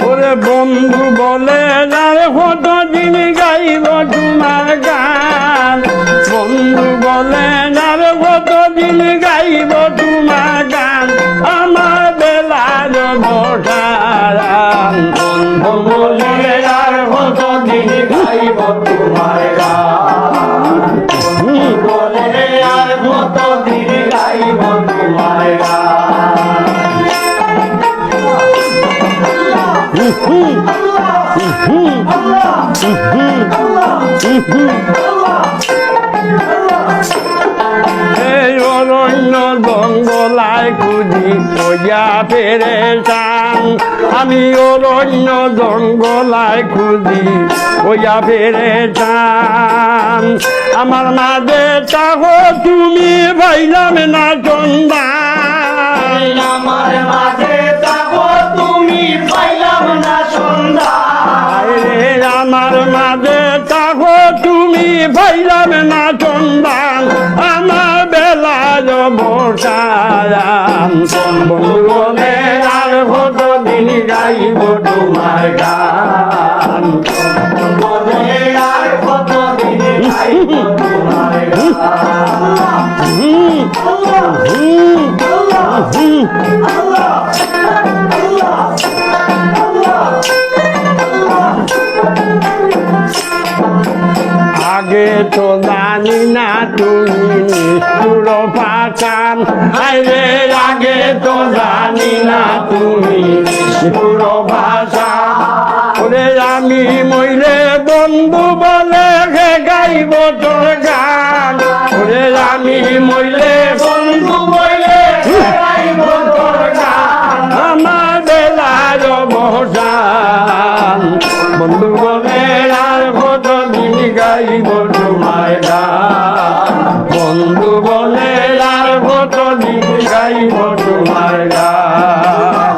ওরে বন্ধু বলে আর কতদিন গাইব তোমার গান, বন্ধু বলে আর কতদিন গাইব তোমার গান, আমার বেলার ভোটারান। বন্ধু বলে আর কতদিন গাইব তোমার গান, বন্ধু বলে আর কতদিন গাইব তোমার গান। এই অরণ্য জঙ্গলায় খুঁজি কইয়া পেরেছান, আমি অরণ্য জঙ্গলায় খুঁজি কইয়া পেরেছান। আমার মাঝে চাহো তুমি পাইলাম না সন্ধান, আমার মাঝে তাকো তুমি পাইলাম না সন্ধান, আমার মাঝে চাহো তুমি পাইলাম না সন্ধান, আমার বেলায় বসারাম। বন্ধু বলে আর কতদিন গাইব তোমার গান, বলে আর কতদিন গাইব তোমার আগে তো জানি না তুমি নিষ্ঠুর পাচান, আরে আগে তো জানি না তুমি নিষ্ঠুর ভাষা। ওরে আমি মইলে বন্ধু বলে গাইব তোর গান, ওরে আমি মইলে বন্ধু বলে গাইব তোর গান, আমার বেলার বসান। বন্ধু বলে আর কতদিন গাইব তোমার গান, বন্ধু বলে আর কতদিন গাইব তোমার গান।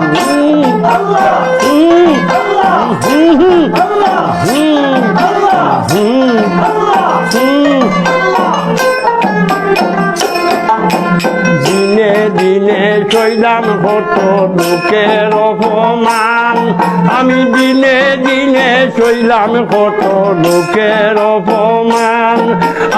দিনে দিনে চইলাম কত লোকের অপমান, আমি দিনে দিনে চইলাম কত লোকের অপমান।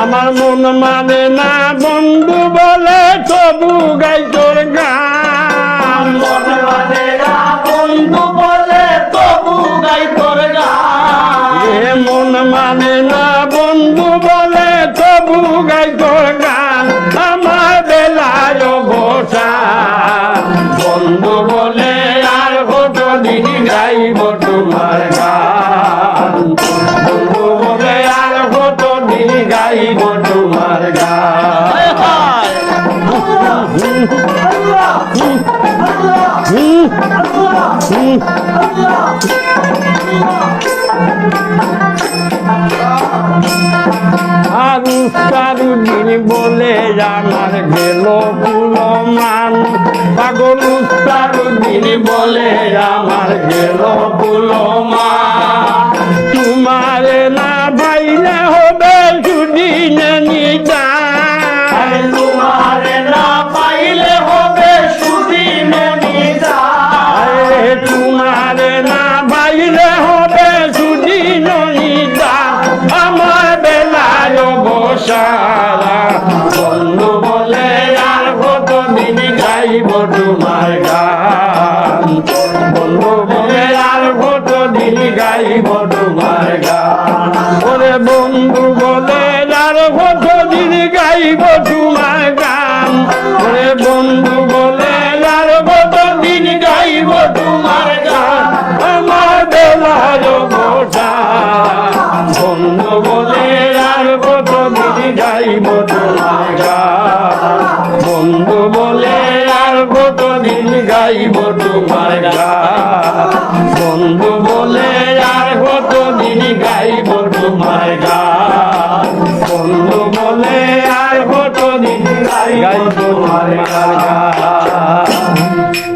আমার মন মানে না বন্ধু বলে তবু গাই তোর গান, মন মানে না বন্ধু বলে তবু গাই তোর গান, মন মানে না বন্ধু বলে তবু গাই তোর গান, আমার বেলায় বসা। বন্ধু বলে আর কতদিন গাইব তোমার গান, বন্ধু বলে আর কতদিন গাইব তোমার গান। দিন বলে আমার গেল পুলমান, পাগল দিন বলে আমার গেল পুলমান। তোমারে না পাইলে হবে সুদিন নিদান, তোমারে না পাইলে হবে সুদিন নিদান, তোমারে না পাইলে হবে সুদিন নিদান, আমার বেলায় বসারা। বন্ধু বলে আর কতদিন গাইব তোমার গান, বন্ধু বলে আর কতদিন গাইব তোমার গান। ওরে বন্ধু বলে আর কতদিন গাইব তোমার গান, ওরে বন্ধু বলে আর কতদিন গাইব তোমার গান, আমার বেলায় বসা। বন্ধু বলে আর কতদিন গাইব তোমার গান, বন্ধু বলে আর কতদিন গাইব তোমার গান, বন্ধু বলে আর কতদিন গাইব তোমার গান, বন্ধু বলে আর কতদিন গাইব তোমার গান।